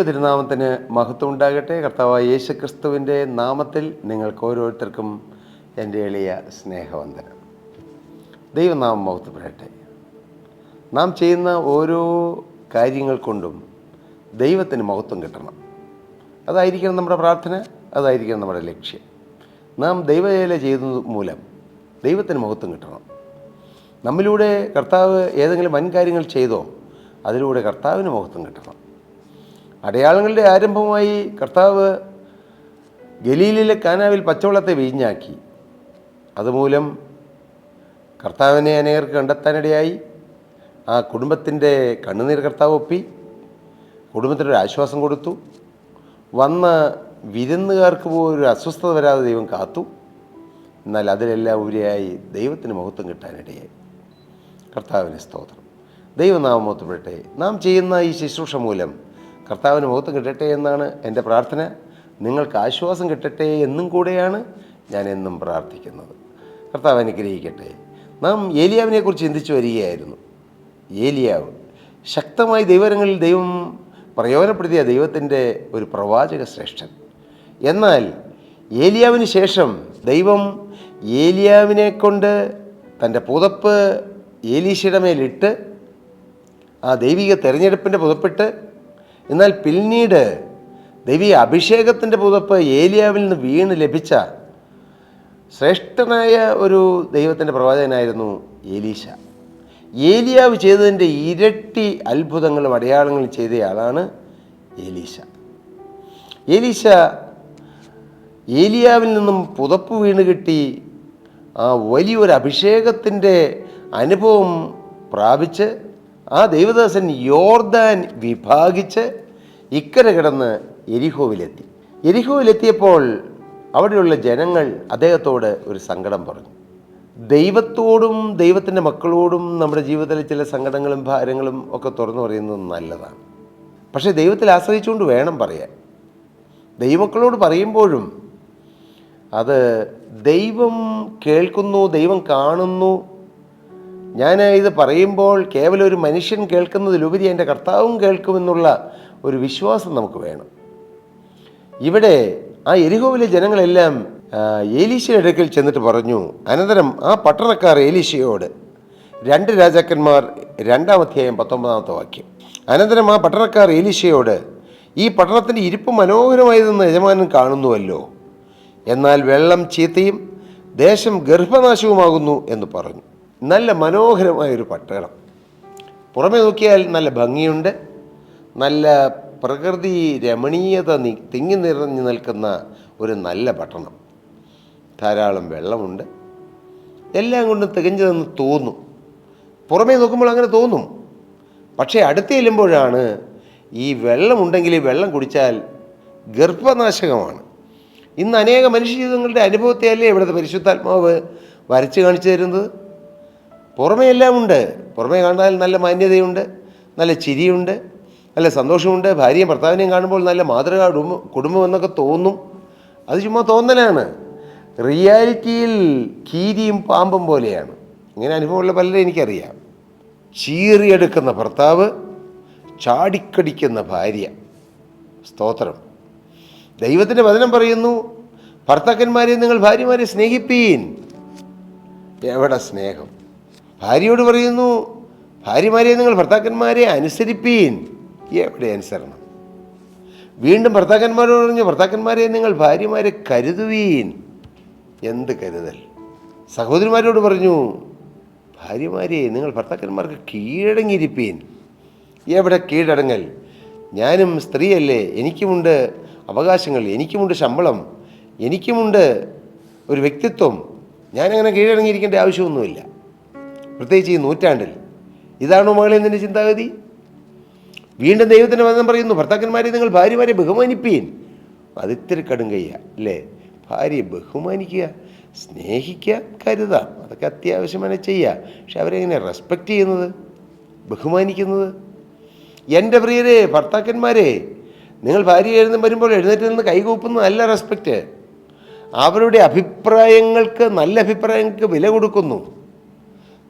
തിരുനാമത്തിന് മഹത്വം ഉണ്ടാകട്ടെ. കർത്താവായ യേശു ക്രിസ്തുവിൻ്റെ നാമത്തിൽ നിങ്ങൾക്ക് ഓരോരുത്തർക്കും എൻ്റെ എളിയ സ്നേഹവന്ദനം. ദൈവനാമം മഹത്വപ്പെടട്ടെ. നാം ചെയ്യുന്ന ഓരോ കാര്യങ്ങൾ കൊണ്ടും ദൈവത്തിന് മഹത്വം കിട്ടണം. അതായിരിക്കണം നമ്മുടെ പ്രാർത്ഥന, അതായിരിക്കണം നമ്മുടെ ലക്ഷ്യം. നാം ദൈവവേല ചെയ്യുന്നത് മൂലം ദൈവത്തിന് മഹത്വം കിട്ടണം. നമ്മിലൂടെ കർത്താവ് ഏതെങ്കിലും വൻ കാര്യങ്ങൾ ചെയ്തോ, അതിലൂടെ കർത്താവിന് മഹത്വം കിട്ടണം. അടയാളങ്ങളുടെ ആരംഭമായി കർത്താവ് ഗലീലിലെ കാനാവിൽ പച്ചവെള്ളത്തെ വീഞ്ഞാക്കി. അതുമൂലം കർത്താവിനെ അനേകർക്ക് കണ്ടെത്താനിടയായി. ആ കുടുംബത്തിൻ്റെ കണ്ണുനീർ കർത്താവ് ഒപ്പി, കുടുംബത്തിനൊരു ആശ്വാസം കൊടുത്തു. വന്ന വിരുന്നുകാർക്ക് പോലും ഒരു അസ്വസ്ഥത വരാതെ ദൈവം കാത്തു. എന്നാൽ അതിലെല്ലാം ഉപരിയായി ദൈവത്തിന് മഹത്വം കിട്ടാനിടയായി. കർത്താവിന് സ്തോത്രം. ദൈവനാമം മഹത്വപ്പെടട്ടെ. നാം ചെയ്യുന്ന ഈ ശുശ്രൂഷ മൂലം കർത്താവിന് മഹത്വം കിട്ടട്ടെ എന്നാണ് എൻ്റെ പ്രാർത്ഥന. നിങ്ങൾക്ക് ആശ്വാസം കിട്ടട്ടെ എന്നും കൂടെയാണ് ഞാൻ എന്നും പ്രാർത്ഥിക്കുന്നത്. കർത്താവ് അനുഗ്രഹിക്കട്ടെ. നാം ഏലിയാവിനെക്കുറിച്ച് ചിന്തിച്ചു വരികയായിരുന്നു. ഏലിയാവ് ശക്തമായി ദൈവങ്ങളിൽ ദൈവം പ്രയോജനപ്പെടുത്തിയ ദൈവത്തിൻ്റെ ഒരു പ്രവാചക ശ്രേഷ്ഠൻ. എന്നാൽ ഏലിയാവിന് ശേഷം ദൈവം ഏലിയാവിനെ കൊണ്ട് തൻ്റെ പുതപ്പ് ഏലീശയുടെ മേലിട്ട്, ആ ദൈവിക തെരഞ്ഞെടുപ്പിൻ്റെ പുതപ്പിട്ട്, എന്നാൽ പിന്നീട് ദൈവിക അഭിഷേകത്തിൻ്റെ പുതപ്പ് ഏലിയാവിൽ നിന്ന് വീണ് ലഭിച്ച ശ്രേഷ്ഠനായ ഒരു ദൈവത്തിൻ്റെ പ്രവാചകനായിരുന്നു ഏലീശ. ഏലിയാവ് ചെയ്തതിൻ്റെ ഇരട്ടി അത്ഭുതങ്ങളും അടയാളങ്ങളും ചെയ്തയാളാണ് ഏലീശ. ഏലിയാവിൽ നിന്നും പുതപ്പ് വീണ് കിട്ടി ആ വലിയൊരു അഭിഷേകത്തിൻ്റെ അനുഭവം പ്രാപിച്ച് ആ ദൈവദാസൻ യോർദാൻ വിഭാഗിച്ച് ഇക്കരെ കിടന്ന് എരിഹോവിലെത്തിയപ്പോൾ അവിടെയുള്ള ജനങ്ങൾ അദ്ദേഹത്തോട് ഒരു സങ്കടം പറഞ്ഞു. ദൈവത്തോടും ദൈവത്തിൻ്റെ മക്കളോടും നമ്മുടെ ജീവിതത്തിലെ ചില സങ്കടങ്ങളും ഭാരങ്ങളും ഒക്കെ തുറന്നു പറയുന്നത് നല്ലതാണ്. പക്ഷേ ദൈവത്തിൽ ആശ്രയിച്ചുകൊണ്ട് വേണം പറയാൻ. ദൈവമക്കളോട് പറയുമ്പോഴും അത് ദൈവം കേൾക്കുന്നു, ദൈവം കാണുന്നു. ഞാൻ ഇത് പറയുമ്പോൾ കേവലം ഒരു മനുഷ്യൻ കേൾക്കുന്നതിലുപരി എൻ്റെ കർത്താവും കേൾക്കുമെന്നുള്ള ഒരു വിശ്വാസം നമുക്ക് വേണം. ഇവിടെ ആ എരിഹോവിലെ ജനങ്ങളെല്ലാം ഏലീശയുടെ അടുക്കൽ ചെന്നിട്ട് പറഞ്ഞു. അനന്തരം ആ പട്ടണക്കാർ ഏലീശയോട്, 2 രാജാക്കന്മാർ 2-ാം അധ്യായം 19-ാമത്തെ വാക്യം. അനന്തരം ആ പട്ടണക്കാർ ഏലീശയോട്, ഈ പട്ടണത്തിൻ്റെ ഇരിപ്പ് മനോഹരമായതെന്ന് യജമാനൻ കാണുന്നുവല്ലോ, എന്നാൽ വെള്ളം ചീത്തയും ദേശം ഗർഭനാശവുമാകുന്നു എന്ന് പറഞ്ഞു. നല്ല മനോഹരമായൊരു പട്ടണം. പുറമെ നോക്കിയാൽ നല്ല ഭംഗിയുണ്ട്. നല്ല പ്രകൃതി രമണീയത തിങ്ങി നിറഞ്ഞു നിൽക്കുന്ന ഒരു നല്ല പട്ടണം. ധാരാളം വെള്ളമുണ്ട്. എല്ലാം കൊണ്ടും തികഞ്ഞതെന്ന് തോന്നും. പുറമേ നോക്കുമ്പോൾ അങ്ങനെ തോന്നും. പക്ഷേ അടുത്ത് ചെല്ലുമ്പോഴാണ് ഈ വെള്ളമുണ്ടെങ്കിൽ ഈ വെള്ളം കുടിച്ചാൽ ഗർഭനാശകമാണ്. ഇന്ന് അനേക മനുഷ്യജീവിതങ്ങളുടെ അനുഭവത്തെയല്ലേ ഇവിടുത്തെ പരിശുദ്ധാത്മാവ് വരച്ച് കാണിച്ചു തരുന്നത്. പുറമേ എല്ലാം ഉണ്ട്. പുറമേ കാണാൻ നല്ല മാന്യതയുണ്ട്, നല്ല ചിരിയുണ്ട്, നല്ല സന്തോഷമുണ്ട്. ഭാര്യയും ഭർത്താവിനെയും കാണുമ്പോൾ നല്ല മാതൃകാ കുടുംബം എന്നൊക്കെ തോന്നും. അത് ചുമ്മാ തോന്നലാണ്. റിയാലിറ്റിയിൽ കീരിയും പാമ്പും പോലെയാണ്. ഇങ്ങനെ അനുഭവമുള്ള പലരും എനിക്കറിയാം. ചീറിയെടുക്കുന്ന ഭർത്താവ്, ചാടിക്കടിക്കുന്ന ഭാര്യ. സ്തോത്രം. ദൈവത്തിൻ്റെ വചനം പറയുന്നു, ഭർത്താക്കന്മാരെ നിങ്ങൾ ഭാര്യമാരെ സ്നേഹിപ്പീൻ. എവിടെ സ്നേഹം? ഭാര്യയോട് പറയുന്നു, ഭാര്യമാരെ നിങ്ങൾ ഭർത്താക്കന്മാരെ അനുസരിപ്പീൻ. എവിടെ അനുസരണം? വീണ്ടും ഭർത്താക്കന്മാരോട് പറഞ്ഞു, ഭർത്താക്കന്മാരെ നിങ്ങൾ ഭാര്യമാരെ കരുതുവീൻ. എന്ത് കരുതൽ! സഹോദരിമാരോട് പറഞ്ഞു, ഭാര്യമാരെ നിങ്ങൾ ഭർത്താക്കന്മാർക്ക് കീഴടങ്ങിയിരിപ്പീൻ. എവിടെ കീഴടങ്ങൽ? ഞാനും സ്ത്രീയല്ലേ, എനിക്കുമുണ്ട് അവകാശങ്ങൾ, എനിക്കുമുണ്ട് ശമ്പളം, എനിക്കുമുണ്ട് ഒരു വ്യക്തിത്വം. ഞാനങ്ങനെ കീഴടങ്ങിയിരിക്കേണ്ട ആവശ്യമൊന്നുമില്ല. പ്രത്യേകിച്ച് ഈ നൂറ്റാണ്ടിൽ ഇതാണോ മകളെ നിൻ്റെ ചിന്താഗതി? വീണ്ടും ദൈവത്തിൻ്റെ വചനം പറയുന്നു, ഭർത്താക്കന്മാരെ നിങ്ങൾ ഭാര്യമാരെ ബഹുമാനിപ്പീൻ. അതിത്തിരി കടുങ്കയ്യ അല്ലേ? ഭാര്യയെ ബഹുമാനിക്കുക, സ്നേഹിക്കുക, കരുതാം, അതൊക്കെ അത്യാവശ്യമാണ് ചെയ്യുക. പക്ഷെ അവരെങ്ങനെ റെസ്പെക്റ്റ് ചെയ്യുന്നത്, ബഹുമാനിക്കുന്നത്? എൻ്റെ പ്രിയരെ ഭർത്താക്കന്മാരെ, നിങ്ങൾ ഭാര്യ വരുമ്പോൾ എഴുന്നേറ്റ് നിന്ന് കൈകൂപ്പുന്നത് നല്ല റെസ്പെക്റ്റ്. അവരുടെ അഭിപ്രായങ്ങൾക്ക്, നല്ല അഭിപ്രായങ്ങൾക്ക് വില കൊടുക്കുന്നു.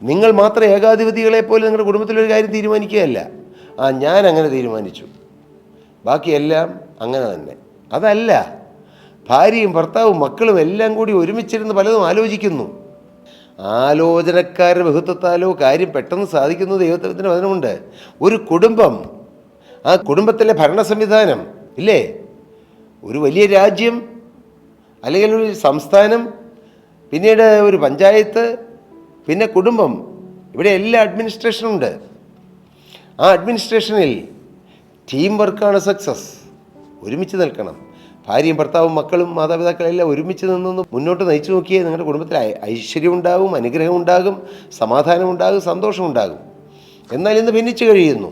നിങ്ങൾ മാത്രം ഏകാധിപതികളെപ്പോലെ നിങ്ങളുടെ കുടുംബത്തിലൊരു കാര്യം തീരുമാനിക്കുകയല്ല. ഞാൻ അങ്ങനെ തീരുമാനിച്ചു, ബാക്കിയെല്ലാം അങ്ങനെ തന്നെ. അതല്ല, ഭാര്യയും ഭർത്താവും മക്കളും എല്ലാം കൂടി ഒരുമിച്ചിരുന്ന് പലതും ആലോചിക്കുന്നു. ആലോചനക്കാരുടെ ബഹുത്വത്താലോ കാര്യം പെട്ടെന്ന് സാധിക്കുന്നത് ദൈവത്തിന് വചനമുണ്ട്. ഒരു കുടുംബം, ആ കുടുംബത്തിലെ ഭരണ സംവിധാനം ഇല്ലേ, ഒരു വലിയ രാജ്യം അല്ലെങ്കിൽ ഒരു സംസ്ഥാനം, പിന്നീട് ഒരു പഞ്ചായത്ത്, പിന്നെ കുടുംബം, ഇവിടെ എല്ലാ അഡ്മിനിസ്ട്രേഷനുണ്ട്. ആ അഡ്മിനിസ്ട്രേഷനിൽ ടീം വർക്കാണ് സക്സസ്. ഒരുമിച്ച് നിൽക്കണം. ഭാര്യയും ഭർത്താവും മക്കളും മാതാപിതാക്കളെല്ലാം ഒരുമിച്ച് നിന്ന് മുന്നോട്ട് നയിച്ചു നോക്കിയേ നിങ്ങളുടെ കുടുംബത്തിൽ ഐശ്വര്യം ഉണ്ടാകും, അനുഗ്രഹം ഉണ്ടാകും, സമാധാനം ഉണ്ടാകും, സന്തോഷം ഉണ്ടാകും. എന്നാൽ ഇന്ന് ഭിന്നിച്ച് കഴിയുന്നു,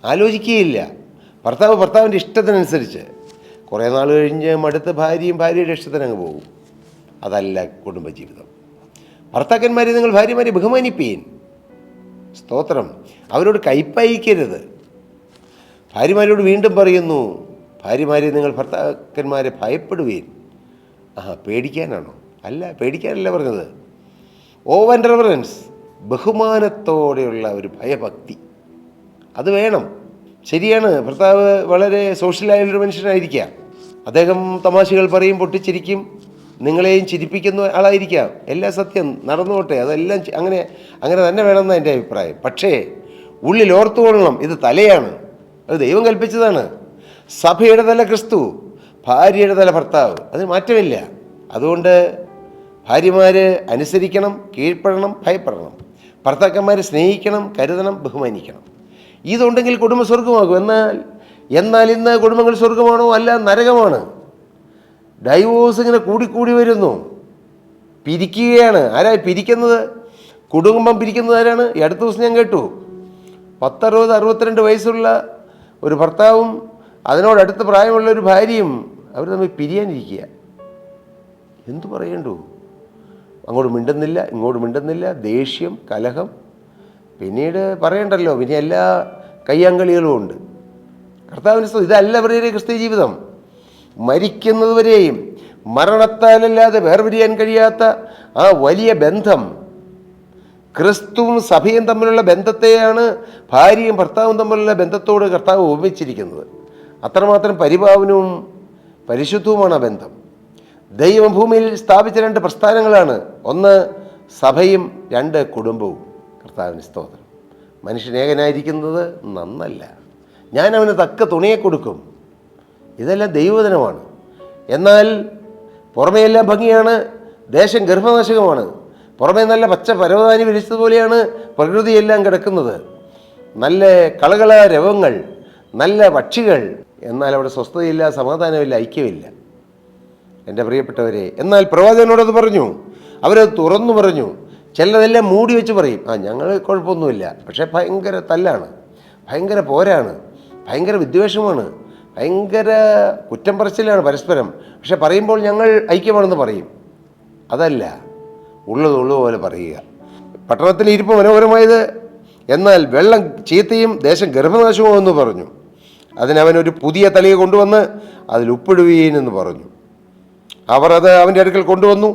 ആലോചിക്കുകയില്ല. ഭർത്താവിൻ്റെ ഇഷ്ടത്തിനനുസരിച്ച് കുറേ നാൾ കഴിഞ്ഞ് മടുത്ത് ഭാര്യയുടെ ഇഷ്ടത്തിനങ്ങ് പോകും. അതല്ല കുടുംബജീവിതം. ഭർത്താക്കന്മാരെ നിങ്ങൾ ഭാര്യമാരെ ബഹുമാനിപ്പീൻ. സ്തോത്രം. അവരോട് കയ്പയക്കരുത്. ഭാര്യമാരോട് വീണ്ടും പറയുന്നു, ഭാര്യമാരെ നിങ്ങൾ ഭർത്താക്കന്മാരെ ഭയപ്പെടുവീൻ. പേടിക്കാനാണോ? അല്ല, പേടിക്കാനല്ല പറഞ്ഞത്. ഓവൻ റെവറൻസ്, ബഹുമാനത്തോടെയുള്ള ഒരു ഭയഭക്തി, അത് വേണം. ശരിയാണ്, ഭർത്താവ് വളരെ സോഷ്യലായൊരു മനുഷ്യനായിരിക്കാം. അദ്ദേഹം തമാശകൾ പറയും, പൊട്ടിച്ചിരിക്കും, നിങ്ങളെയും ചിരിപ്പിക്കുന്ന ആളായിരിക്കാം. എല്ലാം സത്യം, നടന്നോട്ടെ, അതെല്ലാം അങ്ങനെ തന്നെ വേണമെന്നാണ് എൻ്റെ അഭിപ്രായം. പക്ഷേ ഉള്ളിൽ ഓർത്തുകൊള്ളണം, ഇത് തലയാണ്, അത് ദൈവം കൽപ്പിച്ചതാണ്. സഭയുടെ തല ക്രിസ്തു, ഭാര്യയുടെ തല ഭർത്താവ്, അതിന് മാറ്റമില്ല. അതുകൊണ്ട് ഭാര്യമാർ അനുസരിക്കണം, കീഴ്പ്പെടണം, ഭയപ്പെടണം. ഭർത്താക്കന്മാർ സ്നേഹിക്കണം, കരുതണം, ബഹുമാനിക്കണം. ഇതുണ്ടെങ്കിൽ കുടുംബ സ്വർഗമാകും. എന്നാൽ ഇന്ന് കുടുംബങ്ങൾ സ്വർഗമാണോ? അല്ല, നരകമാണ്. ഡൈവോഴ്സ് ഇങ്ങനെ കൂടിക്കൂടി വരുന്നു, പിരിക്കുകയാണ്. ആരാ പിരിക്കുന്നത്? കുടുംബം പിരിക്കുന്നത് ആരാണ്? ഈ അടുത്ത ദിവസം ഞാൻ കേട്ടു, 60-62 വയസ്സുള്ള ഒരു ഭർത്താവും അതിനോടടുത്ത പ്രായമുള്ള ഒരു ഭാര്യയും അവർ തമ്മിൽ പിരിയാനിരിക്കുക. എന്തു പറയണ്ടു? അങ്ങോട്ട് മിണ്ടുന്നില്ല, ഇങ്ങോട്ട് മിണ്ടുന്നില്ല, ദേഷ്യം, കലഹം. പിന്നീട് പറയണ്ടല്ലോ, പിന്നെ എല്ലാ കയ്യാങ്കളികളും ഉണ്ട്. കർത്താവിന് ഇതല്ല അവരുടെ ക്രിസ്തീയ ജീവിതം. മരിക്കുന്നതുവരെയും മരണത്താലല്ലാതെ വേർപിരിയാൻ കഴിയാത്ത ആ വലിയ ബന്ധം, ക്രിസ്തുവും സഭയും തമ്മിലുള്ള ബന്ധത്തെയാണ് ഭാര്യയും ഭർത്താവും തമ്മിലുള്ള ബന്ധത്തോട് കർത്താവ് ഉപമിച്ചിരിക്കുന്നത്. അത്രമാത്രം പരിപാവനവും പരിശുദ്ധവുമാണ് ആ ബന്ധം. ദൈവം ഭൂമിയിൽ സ്ഥാപിച്ച 2 പ്രസ്ഥാനങ്ങളാണ്. ഒന്ന് സഭയും, 2 കുടുംബവും. കർത്താവിന് സ്തോത്രം. മനുഷ്യൻ ഏകനായിരിക്കുന്നത് നന്നല്ല. ഞാൻ അവന് തക്ക തുണയെ കൊടുക്കും. ഇതെല്ലാം ദൈവവചനമാണ്. എന്നാൽ പുറമെയെല്ലാം ഭംഗിയാണ്, ദേശം ഗർഭനാശകമാണ്. പുറമേ നല്ല പച്ച പരവതാനി വിരിച്ചതുപോലെയാണ് പ്രകൃതിയെല്ലാം കിടക്കുന്നത്. നല്ല കളകള രവങ്ങൾ, നല്ല പക്ഷികൾ. എന്നാൽ അവിടെ സ്വസ്ഥതയില്ല, സമാധാനമില്ല, ഐക്യമില്ല. എൻ്റെ പ്രിയപ്പെട്ടവരെ, എന്നാൽ പ്രവാചകനോടത് പറഞ്ഞു. അവരത് തുറന്നു പറഞ്ഞു. ചിലതെല്ലാം മൂടി വെച്ച് പറയും, ഞങ്ങൾ കുഴപ്പമൊന്നുമില്ല. പക്ഷേ ഭയങ്കര തല്ലാണ്, ഭയങ്കര പോരാണ്, ഭയങ്കര വിദ്വേഷമാണ്, ഭയങ്കര കുറ്റം പറച്ചിലാണ് പരസ്പരം. പക്ഷെ പറയുമ്പോൾ ഞങ്ങൾ ഐക്യമാണെന്ന് പറയും. അതല്ല, ഉള്ളതുപോലെ പറയുക. പട്ടണത്തിൽ ഇരിപ്പ് മനോഹരമായത്, എന്നാൽ വെള്ളം ചീത്തയും ദേശം ഗർഭനാശമോ എന്ന് പറഞ്ഞു. അതിനവനൊരു പുതിയ തളിക കൊണ്ടുവന്ന് അതിൽ ഉപ്പിടുവീനെന്ന് പറഞ്ഞു. അവർ അത് അവൻ്റെ അടുക്കൽ കൊണ്ടുവന്നു.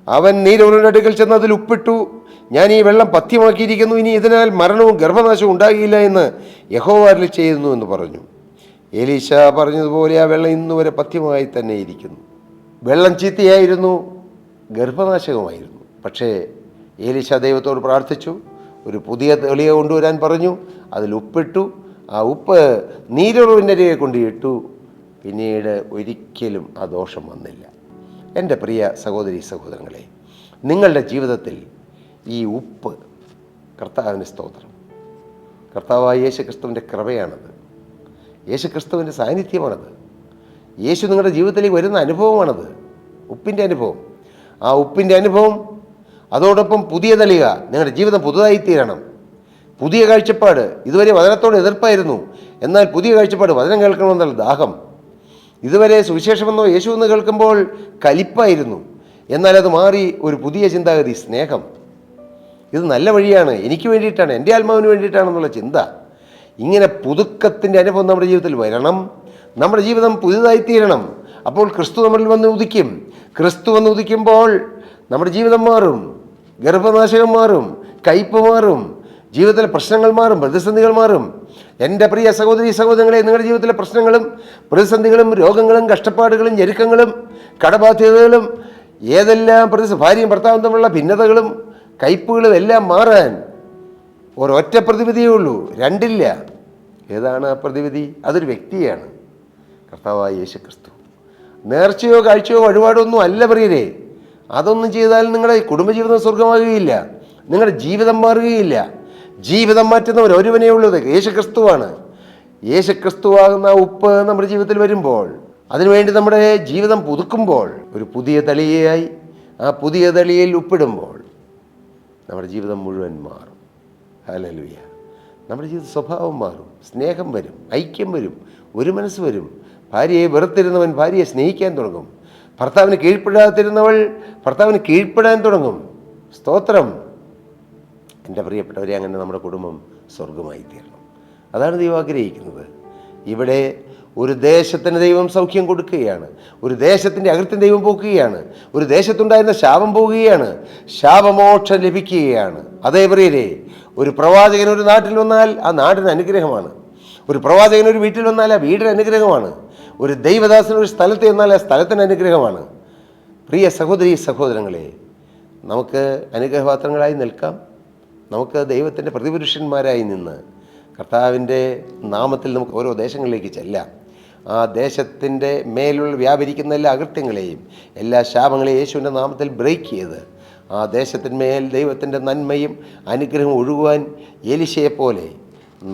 അവൻ നീരൂറിൻ്റെ അടുക്കൽ ചെന്ന് അതിൽ ഉപ്പിട്ടു. ഞാൻ ഈ വെള്ളം പഥ്യമാക്കിയിരിക്കുന്നു, ഇനി ഇതിനാൽ മരണവും ഗർഭനാശവും ഉണ്ടാകില്ല എന്ന് യഹോവ അരുളി ചെയ്യുന്നു എന്ന് പറഞ്ഞു. എലീശ പറഞ്ഞതുപോലെ ആ വെള്ളം ഇന്നുവരെ പഥ്യമായി തന്നെ ഇരിക്കുന്നു. വെള്ളം ചീത്തയായിരുന്നു, ഗർഭനാശകമായിരുന്നു. പക്ഷേ എലീശ ദൈവത്തോട് പ്രാർത്ഥിച്ചു, ഒരു പുതിയ തെളിയ കൊണ്ടുവരാൻ പറഞ്ഞു. അതിൽ ഉപ്പിട്ടു. ആ ഉപ്പ് നീരുറവിൻ്റെ അരികെ കൊണ്ടിട്ടു. പിന്നീട് ഒരിക്കലും ആ ദോഷം വന്നില്ല. എൻ്റെ പ്രിയ സഹോദരി സഹോദരങ്ങളെ, നിങ്ങളുടെ ജീവിതത്തിൽ ഈ ഉപ്പ്, കർത്താവിന് സ്തോത്രം, കർത്താവായ യേശുക്രിസ്തുവിൻ്റെ കൃപയാണത്, യേശുക്രിസ്തുവിൻ്റെ സാന്നിധ്യമാണത്, യേശു നിങ്ങളുടെ ജീവിതത്തിലേക്ക് വരുന്ന അനുഭവമാണത്, ഉപ്പിൻ്റെ അനുഭവം. ആ ഉപ്പിൻ്റെ അനുഭവം, അതോടൊപ്പം പുതിയ തളിക, നിങ്ങളുടെ ജീവിതം പുതുതായിത്തീരണം. പുതിയ കാഴ്ചപ്പാട്. ഇതുവരെ വചനത്തോട് എതിർപ്പായിരുന്നു, എന്നാൽ പുതിയ കാഴ്ചപ്പാട്, വചനം കേൾക്കണമെന്നുള്ള ദാഹം. ഇതുവരെ സുവിശേഷമെന്നോ യേശുവെന്ന് കേൾക്കുമ്പോൾ കലിപ്പായിരുന്നു, എന്നാൽ അത് മാറി ഒരു പുതിയ ചിന്താഗതി, സ്നേഹം. ഇത് നല്ല വഴിയാണ്, എനിക്ക് വേണ്ടിയിട്ടാണ്, എൻ്റെ ആത്മാവിന് വേണ്ടിയിട്ടാണെന്നുള്ള ചിന്ത. ഇങ്ങനെ പുതുക്കത്തിൻ്റെ അനുഭവം നമ്മുടെ ജീവിതത്തിൽ വരണം. നമ്മുടെ ജീവിതം പുതുതായിത്തീരണം. അപ്പോൾ ക്രിസ്തു നമ്മളിൽ വന്ന് ഉദിക്കും. ക്രിസ്തു വന്ന് ഉദിക്കുമ്പോൾ നമ്മുടെ ജീവിതം മാറും, ഗർഭനാശകം മാറും, കയ്പ് മാറും, ജീവിതത്തിലെ പ്രശ്നങ്ങൾ മാറും, പ്രതിസന്ധികൾ മാറും. എൻ്റെ പ്രിയ സഹോദരി സഹോദരങ്ങളെ, നിങ്ങളുടെ ജീവിതത്തിലെ പ്രശ്നങ്ങളും പ്രതിസന്ധികളും രോഗങ്ങളും കഷ്ടപ്പാടുകളും ഞെരുക്കങ്ങളും കടബാധ്യതകളും ഏതെല്ലാം ഭാര്യയും ഭർത്താവും തമ്മിലുള്ള ഭിന്നതകളും കയ്പുകളും എല്ലാം മാറാൻ ഒരൊറ്റ പ്രതിവിധിയേ ഉള്ളൂ, രണ്ടില്ല. ഏതാണ് ആ പ്രതിവിധി? അതൊരു വ്യക്തിയാണ്, കർത്താവായ യേശുക്രിസ്തു. നേർച്ചയോ കാഴ്ചയോ വഴിപാടോ ഒന്നും അല്ല പ്രിയരെ. അതൊന്നും ചെയ്താൽ നിങ്ങളുടെ കുടുംബജീവിതം സ്വർഗമാകുകയില്ല, നിങ്ങളുടെ ജീവിതം മാറുകയില്ല. ജീവിതം മാറ്റുന്നവർ ഒരുവനേ ഉള്ളത്, യേശുക്രിസ്തുവാണ്. യേശുക്രിസ്തുവാകുന്ന ഉപ്പ് നമ്മുടെ ജീവിതത്തിൽ വരുമ്പോൾ, അതിനുവേണ്ടി നമ്മുടെ ജീവിതം പുതുക്കുമ്പോൾ, ഒരു പുതിയ തളികയായി ആ പുതിയ തളിയിൽ ഉപ്പിടുമ്പോൾ നമ്മുടെ ജീവിതം മുഴുവൻ മാറും. ഹല്ലേലൂയ. നമ്മുടെ ജീവിത സ്വഭാവം മാറും, സ്നേഹം വരും, ഐക്യം വരും, ഒരു മനസ്സ് വരും. ഭാര്യയെ വെറുത്തിരുന്നവൻ ഭാര്യയെ സ്നേഹിക്കാൻ തുടങ്ങും. ഭർത്താവിന് കീഴ്പ്പെടാതിരുന്നവൾ ഭർത്താവിന് കീഴ്പ്പെടാൻ തുടങ്ങും. സ്തോത്രം. എൻ്റെ പ്രിയപ്പെട്ടവരെ, അങ്ങനെ നമ്മുടെ കുടുംബം സ്വർഗമായി തീരണം. അതാണ് ദൈവം ആഗ്രഹിക്കുന്നത്. ഇവിടെ ഒരു ദേശത്തിന് ദൈവം സൗഖ്യം കൊടുക്കുകയാണ്, ഒരു ദേശത്തിൻ്റെ അകൃത്യം ദൈവം പോക്കുകയാണ്, ഒരു ദേശത്തുണ്ടായിരുന്ന ശാപം പോവുകയാണ്, ശാപമോക്ഷം ലഭിക്കുകയാണ്. അതേ പ്രിയരെ, ഒരു പ്രവാചകൻ ഒരു നാട്ടിൽ വന്നാൽ ആ നാടിന് അനുഗ്രഹമാണ്. ഒരു പ്രവാചകൻ ഒരു വീട്ടിൽ വന്നാൽ ആ വീടിന് അനുഗ്രഹമാണ്. ഒരു ദൈവദാസൻ ഒരു സ്ഥലത്ത് വന്നാൽ ആ സ്ഥലത്തിന് അനുഗ്രഹമാണ്. പ്രിയ സഹോദരി സഹോദരങ്ങളെ, നമുക്ക് അനുഗ്രഹപാത്രങ്ങളായി നിൽക്കാം. നമുക്ക് ദൈവത്തിൻ്റെ പ്രതിപുരുഷന്മാരായി നിന്ന് കർത്താവിൻ്റെ നാമത്തിൽ നമുക്ക് ഓരോ ദേശങ്ങളിലേക്ക് ചെല്ലാം. ആ ദേശത്തിൻ്റെ മേലുള്ള വ്യാപരിക്കുന്ന എല്ലാ അകൃത്യങ്ങളെയും എല്ലാ ശാപങ്ങളെയും യേശുവിൻ്റെ നാമത്തിൽ ബ്രേക്ക് ചെയ്ത് ആ ദേശത്തിന്മേൽ ദൈവത്തിൻ്റെ നന്മയും അനുഗ്രഹവും ഒഴുകുവാൻ എലീശയെപ്പോലെ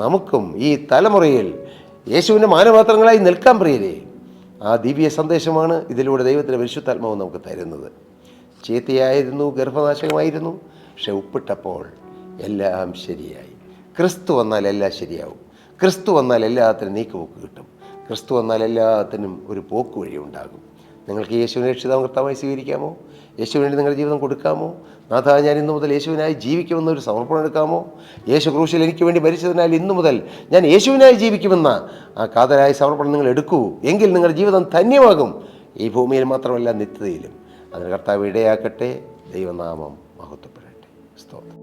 നമുക്കും ഈ തലമുറയിൽ യേശുവിൻ്റെ മാനപാത്രങ്ങളായി നിൽക്കാൻ പ്രിയരെ. ആ ദിവ്യ സന്ദേശമാണ് ഇതിലൂടെ ദൈവത്തിൻ്റെ പരിശുദ്ധാത്മാവ് നമുക്ക് തരുന്നത്. ചീത്തയായിരുന്നു, ഗർഭനാശകമായിരുന്നു, പക്ഷെ ഉപ്പിട്ടപ്പോൾ എല്ലാം ശരിയായി. ക്രിസ്തു വന്നാൽ എല്ലാം ശരിയാവും. ക്രിസ്തു വന്നാൽ എല്ലാത്തിനും നീക്കുപോക്ക് കിട്ടും. ക്രിസ്തു വന്നാൽ എല്ലാത്തിനും ഒരു പോക്ക് വഴി ഉണ്ടാകും. നിങ്ങൾക്ക് യേശുവിനെ രക്ഷിതാവും കർത്താവായി സ്വീകരിക്കാമോ? യേശുവിന് വേണ്ടി നിങ്ങളുടെ ജീവിതം കൊടുക്കാമോ? നാഥാ, ഞാൻ ഇന്നു മുതൽ യേശുവിനായി ജീവിക്കുമെന്നൊരു സമർപ്പണം എടുക്കാമോ? യേശു ക്രൂശിൽ എനിക്ക് വേണ്ടി മരിച്ചതിനാൽ ഇന്നു മുതൽ ഞാൻ യേശുവിനായി ജീവിക്കുമെന്ന ആ കാതലായ സമർപ്പണം നിങ്ങൾ എടുക്കൂ. എങ്കിൽ നിങ്ങളുടെ ജീവിതം ധന്യമാകും, ഈ ഭൂമിയിൽ മാത്രമല്ല നിത്യതയിലും. അതിന് കർത്താവ് ഇടയാക്കട്ടെ. ദൈവനാമം മഹത്വപ്പെടട്ടെ. സ്തോത്രം.